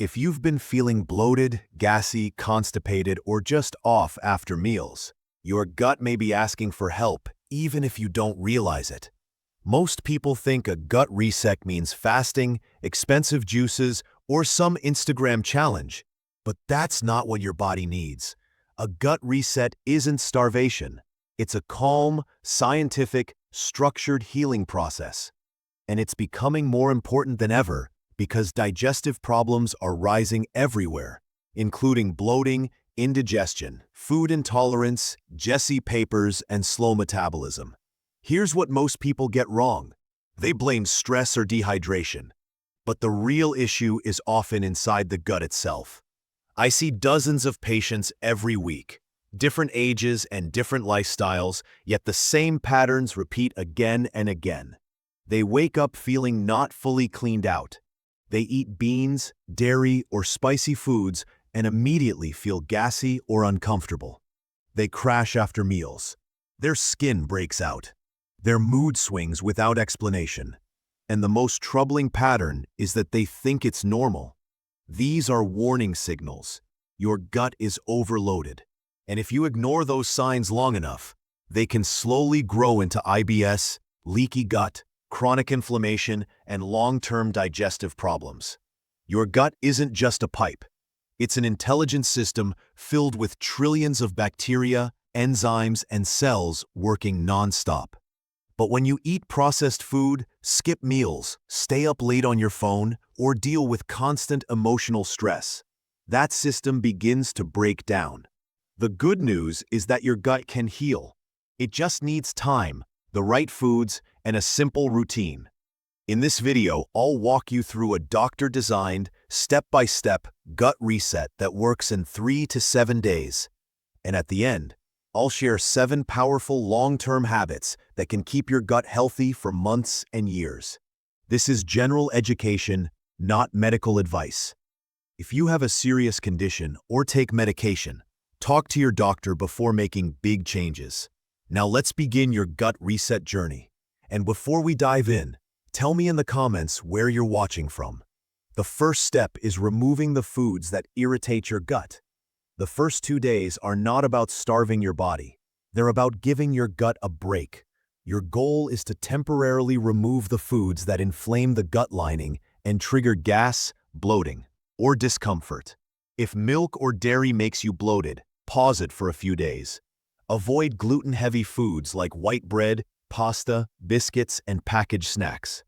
If you've been feeling bloated, gassy, constipated, or just off after meals, your gut may be asking for help, even if you don't realize it. Most people think a gut reset means fasting, expensive juices, or some Instagram challenge, but that's not what your body needs. A gut reset isn't starvation. It's a calm, scientific, structured healing process. And it's becoming more important than ever because digestive problems are rising everywhere, including bloating, indigestion, food intolerance, gassy papers, and slow metabolism. Here's what most people get wrong. They blame stress or dehydration. But the real issue is often inside the gut itself. I see dozens of patients every week, different ages and different lifestyles, yet the same patterns repeat again and again. They wake up feeling not fully cleaned out. They eat beans, dairy, or spicy foods and immediately feel gassy or uncomfortable. They crash after meals. Their skin breaks out. Their mood swings without explanation. And the most troubling pattern is that they think it's normal. These are warning signals. Your gut is overloaded. And if you ignore those signs long enough, they can slowly grow into IBS, leaky gut, chronic inflammation, and long-term digestive problems. Your gut isn't just a pipe. It's an intelligent system filled with trillions of bacteria, enzymes, and cells working non-stop. But when you eat processed food, skip meals, stay up late on your phone, or deal with constant emotional stress, that system begins to break down. The good news is that your gut can heal. It just needs time, the right foods, and a simple routine. In this video, I'll walk you through a doctor-designed, step-by-step gut reset that works in 3 to 7 days. And at the end, I'll share 7 powerful long-term habits that can keep your gut healthy for months and years. This is general education, not medical advice. If you have a serious condition or take medication, talk to your doctor before making big changes. Now let's begin your gut reset journey. And before we dive in, tell me in the comments where you're watching from. The first step is removing the foods that irritate your gut. The first 2 days are not about starving your body. They're about giving your gut a break. Your goal is to temporarily remove the foods that inflame the gut lining and trigger gas, bloating, or discomfort. If milk or dairy makes you bloated, pause it for a few days. Avoid gluten-heavy foods like white bread, pasta, biscuits, and packaged snacks.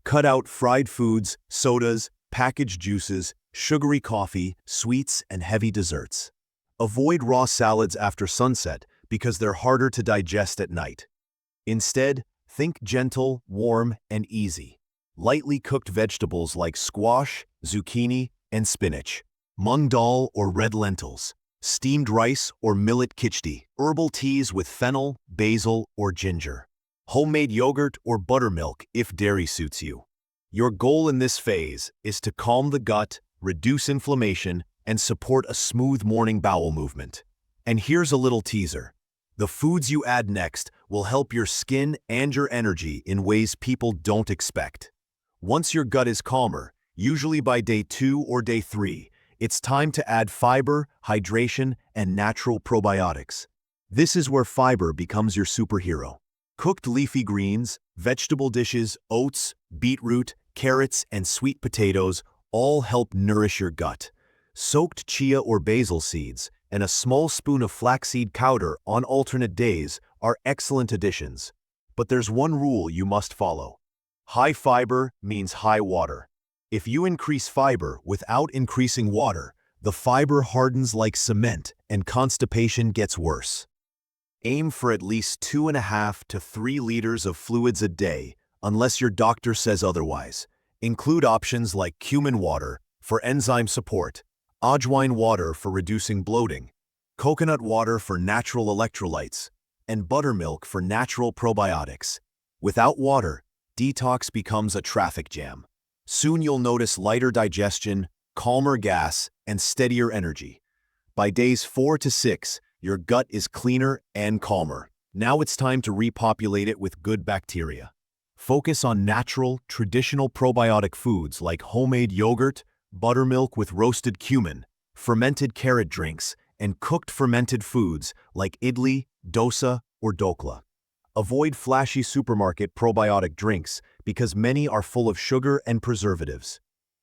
Cut out fried foods, sodas, packaged juices, sugary coffee, sweets, and heavy desserts. Avoid raw salads after sunset because they're harder to digest at night. Instead, think gentle, warm, and easy. Lightly cooked vegetables like squash, zucchini, and spinach, mung dal or red lentils, steamed rice or millet khichdi, herbal teas with fennel, basil, or ginger, homemade yogurt or buttermilk if dairy suits you. Your goal in this phase is to calm the gut, reduce inflammation, and support a smooth morning bowel movement. And here's a little teaser. The foods you add next will help your skin and your energy in ways people don't expect. Once your gut is calmer, usually by day 2 or day 3, it's time to add fiber, hydration, and natural probiotics. This is where fiber becomes your superhero. Cooked leafy greens, vegetable dishes, oats, beetroot, carrots, and sweet potatoes all help nourish your gut. Soaked chia or basil seeds and a small spoon of flaxseed powder on alternate days are excellent additions. But there's one rule you must follow. High fiber means high water. If you increase fiber without increasing water, the fiber hardens like cement and constipation gets worse. Aim for at least 2.5 to 3 liters of fluids a day, unless your doctor says otherwise. Include options like cumin water for enzyme support, ajwain water for reducing bloating, coconut water for natural electrolytes, and buttermilk for natural probiotics. Without water, detox becomes a traffic jam. Soon you'll notice lighter digestion, calmer gas, and steadier energy. By days 4 to 6, your gut is cleaner and calmer. Now it's time to repopulate it with good bacteria. Focus on natural, traditional probiotic foods like homemade yogurt, buttermilk with roasted cumin, fermented carrot drinks, and cooked fermented foods like idli, dosa, or dokla. Avoid flashy supermarket probiotic drinks because many are full of sugar and preservatives.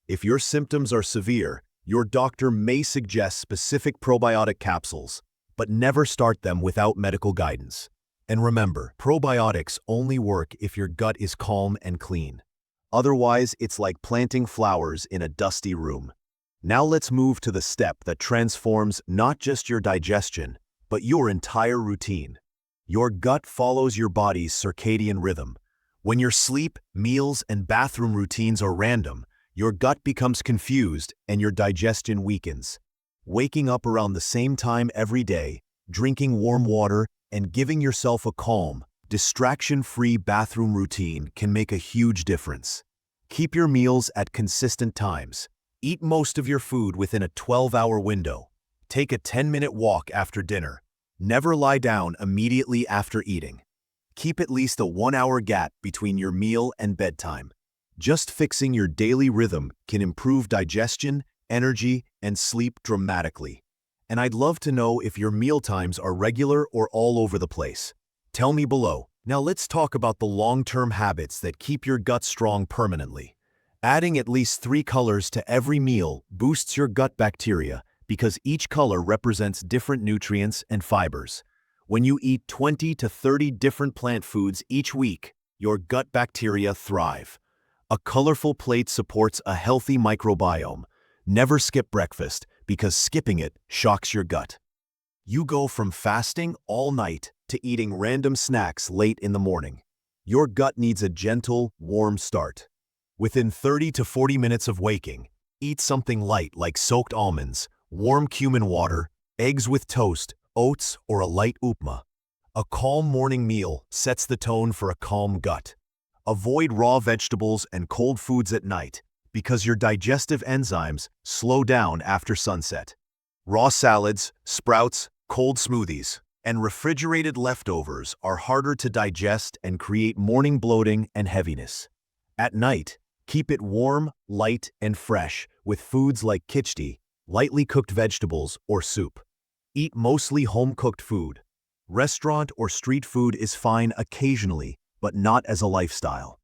If your symptoms are severe, your doctor may suggest specific probiotic capsules, but never start them without medical guidance. And remember, probiotics only work if your gut is calm and clean. Otherwise, it's like planting flowers in a dusty room. Now let's move to the step that transforms not just your digestion, but your entire routine. Your gut follows your body's circadian rhythm. When your sleep, meals, and bathroom routines are random, your gut becomes confused and your digestion weakens. Waking up around the same time every day, drinking warm water, and giving yourself a calm, distraction-free bathroom routine can make a huge difference. Keep your meals at consistent times. Eat most of your food within a 12-hour window. Take a 10-minute walk after dinner. Never lie down immediately after eating. Keep at least a 1-hour gap between your meal and bedtime. Just fixing your daily rhythm can improve digestion, energy, and sleep dramatically. And I'd love to know if your meal times are regular or all over the place. Tell me below. Now let's talk about the long-term habits that keep your gut strong permanently. Adding at least 3 colors to every meal boosts your gut bacteria because each color represents different nutrients and fibers. When you eat 20 to 30 different plant foods each week, your gut bacteria thrive. A colorful plate supports a healthy microbiome. Never skip breakfast because skipping it shocks your gut. You go from fasting all night to eating random snacks late in the morning. Your gut needs a gentle, warm start. Within 30 to 40 minutes of waking, eat something light like soaked almonds, warm cumin water, eggs with toast, oats, or a light upma. A calm morning meal sets the tone for a calm gut. Avoid raw vegetables and cold foods at night because your digestive enzymes slow down after sunset. Raw salads, sprouts, cold smoothies, and refrigerated leftovers are harder to digest and create morning bloating and heaviness. At night, keep it warm, light, and fresh with foods like khichdi, lightly cooked vegetables, or soup. Eat mostly home-cooked food. Restaurant or street food is fine occasionally, but not as a lifestyle.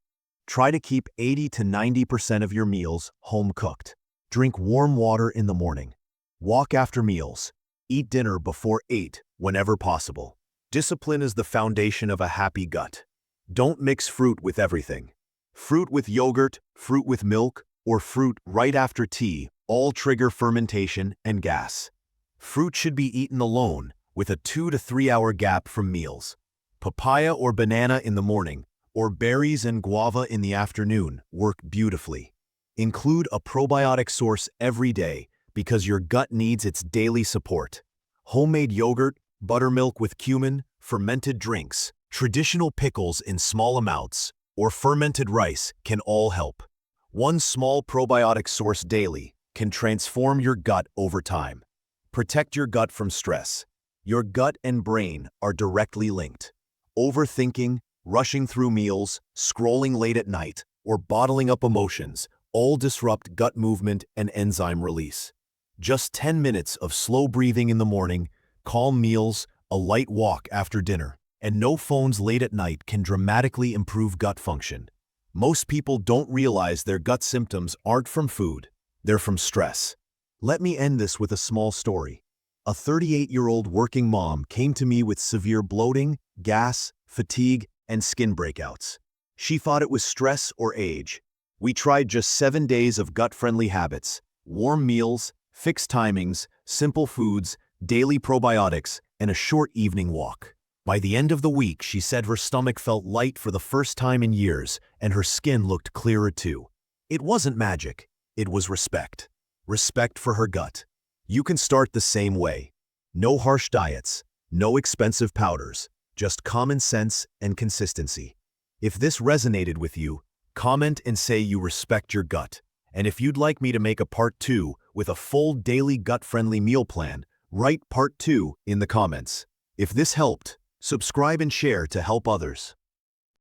Try to keep 80 to 90% of your meals home-cooked. Drink warm water in the morning. Walk after meals. Eat dinner before 8 whenever possible. Discipline is the foundation of a happy gut. Don't mix fruit with everything. Fruit with yogurt, fruit with milk, or fruit right after tea all trigger fermentation and gas. Fruit should be eaten alone with a 2 to 3 hour gap from meals. Papaya or banana in the morning, or berries and guava in the afternoon work beautifully. Include a probiotic source every day because your gut needs its daily support. Homemade yogurt, buttermilk with cumin, fermented drinks, traditional pickles in small amounts, or fermented rice can all help. One small probiotic source daily can transform your gut over time. Protect your gut from stress. Your gut and brain are directly linked. Overthinking, rushing through meals, scrolling late at night, or bottling up emotions all disrupt gut movement and enzyme release. Just 10 minutes of slow breathing in the morning, calm meals, a light walk after dinner, and no phones late at night can dramatically improve gut function. Most people don't realize their gut symptoms aren't from food, they're from stress. Let me end this with a small story. A 38-year-old working mom came to me with severe bloating, gas, fatigue, and skin breakouts. She thought it was stress or age. We tried just 7 days of gut-friendly habits, warm meals, fixed timings, simple foods, daily probiotics, and a short evening walk. By the end of the week, she said her stomach felt light for the first time in years, and her skin looked clearer too. It wasn't magic. It was respect. Respect for her gut. You can start the same way. No harsh diets, no expensive powders, just common sense and consistency. If this resonated with you, comment and say you respect your gut. And if you'd like me to make a part 2 with a full daily gut-friendly meal plan, write part 2 in the comments. If this helped, subscribe and share to help others.